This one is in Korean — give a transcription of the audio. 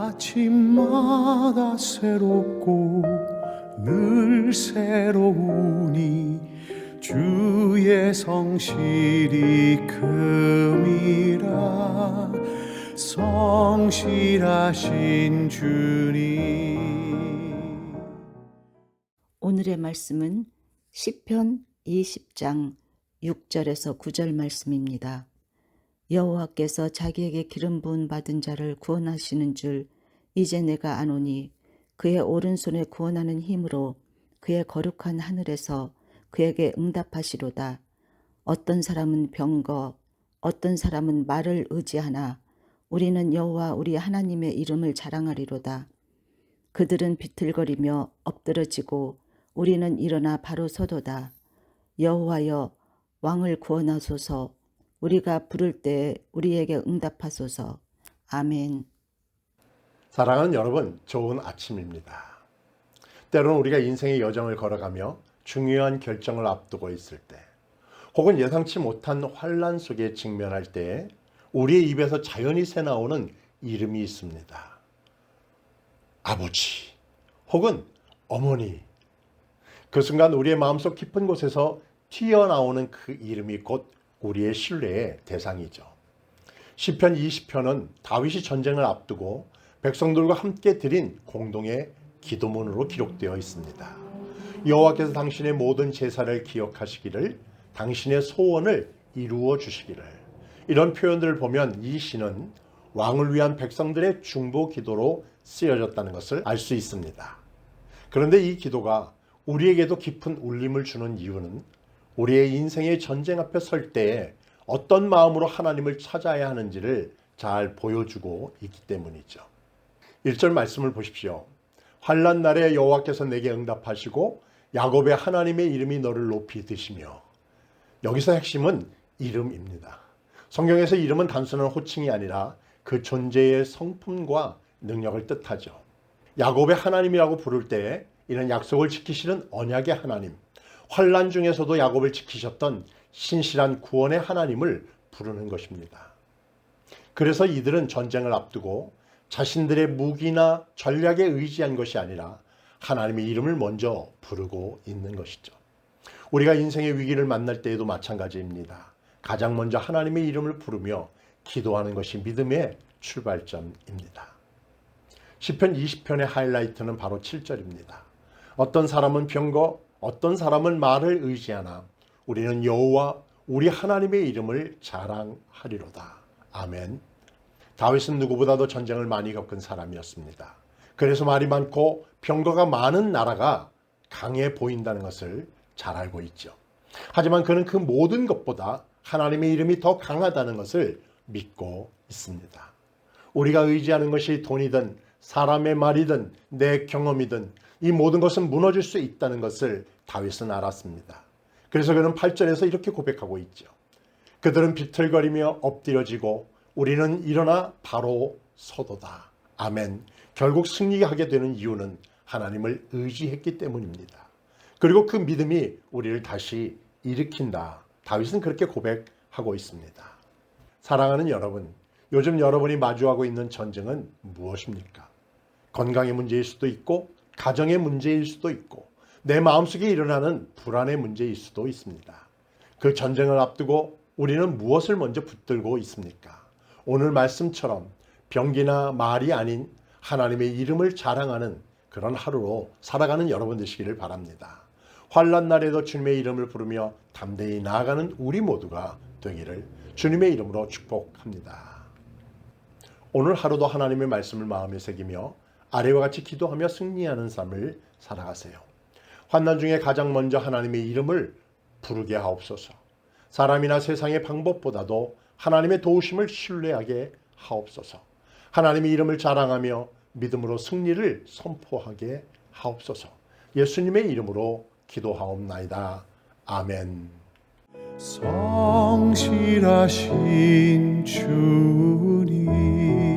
아침마다 새롭고 늘 새로우니 주의 성실이 큼이라. 성실하신 주님. 오늘의 말씀은 시편 20장 6절에서 9절 말씀입니다. 여호와께서 자기에게 기름 부음 받은 자를 구원하시는 줄 이제 내가 아노니 그의 오른손에 구원하는 힘으로 그의 거룩한 하늘에서 그에게 응답하시로다. 어떤 사람은 병거, 어떤 사람은 말을 의지하나 우리는 여호와 우리 하나님의 이름을 자랑하리로다. 그들은 비틀거리며 엎드러지고 우리는 일어나 바로 서도다. 여호와여, 왕을 구원하소서. 우리가 부를 때에 우리에게 응답하소서. 아멘. 사랑하는 여러분, 좋은 아침입니다. 때로는 우리가 인생의 여정을 걸어가며 중요한 결정을 앞두고 있을 때, 혹은 예상치 못한 환난 속에 직면할 때 우리의 입에서 자연히 새나오는 이름이 있습니다. 아버지 혹은 어머니. 그 순간 우리의 마음속 깊은 곳에서 튀어나오는 그 이름이 곧 우리의 신뢰의 대상이죠. 시편 20편은 다윗이 전쟁을 앞두고 백성들과 함께 드린 공동의 기도문으로 기록되어 있습니다. 여호와께서 당신의 모든 제사를 기억하시기를, 당신의 소원을 이루어 주시기를. 이런 표현들을 보면 이 시는 왕을 위한 백성들의 중보 기도로 쓰여졌다는 것을 알 수 있습니다. 그런데 이 기도가 우리에게도 깊은 울림을 주는 이유는 우리의 인생의 전쟁 앞에 설 때에 어떤 마음으로 하나님을 찾아야 하는지를 잘 보여주고 있기 때문이죠. 1절 말씀을 보십시오. 환난 날에 여호와께서 내게 응답하시고 야곱의 하나님의 이름이 너를 높이 드시며. 여기서 핵심은 이름입니다. 성경에서 이름은 단순한 호칭이 아니라 그 존재의 성품과 능력을 뜻하죠. 야곱의 하나님이라고 부를 때 이는 약속을 지키시는 언약의 하나님, 환난 중에서도 야곱을 지키셨던 신실한 구원의 하나님을 부르는 것입니다. 그래서 이들은 전쟁을 앞두고 자신들의 무기나 전략에 의지한 것이 아니라 하나님의 이름을 먼저 부르고 있는 것이죠. 우리가 인생의 위기를 만날 때에도 마찬가지입니다. 가장 먼저 하나님의 이름을 부르며 기도하는 것이 믿음의 출발점입니다. 시편 20편의 하이라이트는 바로 7절입니다. 어떤 사람은 병거, 어떤 사람은 말을 의지하나 우리는 여호와 우리 하나님의 이름을 자랑하리로다. 아멘. 다윗은 누구보다도 전쟁을 많이 겪은 사람이었습니다. 그래서 말이 많고 병거가 많은 나라가 강해 보인다는 것을 잘 알고 있죠. 하지만 그는 그 모든 것보다 하나님의 이름이 더 강하다는 것을 믿고 있습니다. 우리가 의지하는 것이 돈이든 사람의 말이든 내 경험이든 이 모든 것은 무너질 수 있다는 것을 다윗은 알았습니다. 그래서 그는 8절에서 이렇게 고백하고 있죠. 그들은 비틀거리며 엎드려지고 우리는 일어나 바로 서도다. 아멘. 결국 승리하게 되는 이유는 하나님을 의지했기 때문입니다. 그리고 그 믿음이 우리를 다시 일으킨다. 다윗은 그렇게 고백하고 있습니다. 사랑하는 여러분, 요즘 여러분이 마주하고 있는 전쟁은 무엇입니까? 건강의 문제일 수도 있고, 가정의 문제일 수도 있고, 내 마음속에 일어나는 불안의 문제일 수도 있습니다. 그 전쟁을 앞두고 우리는 무엇을 먼저 붙들고 있습니까? 오늘 말씀처럼 병기나 말이 아닌 하나님의 이름을 자랑하는 그런 하루로 살아가는 여러분 되시기를 바랍니다. 환난 날에도 주님의 이름을 부르며 담대히 나아가는 우리 모두가 되기를 주님의 이름으로 축복합니다. 오늘 하루도 하나님의 말씀을 마음에 새기며 아래와 같이 기도하며 승리하는 삶을 살아가세요. 환난 중에 가장 먼저 하나님의 이름을 부르게 하옵소서. 사람이나 세상의 방법보다도 하나님의 도우심을 신뢰하게 하옵소서. 하나님의 이름을 자랑하며 믿음으로 승리를 선포하게 하옵소서. 예수님의 이름으로 기도하옵나이다. 아멘. 성실하신 주님.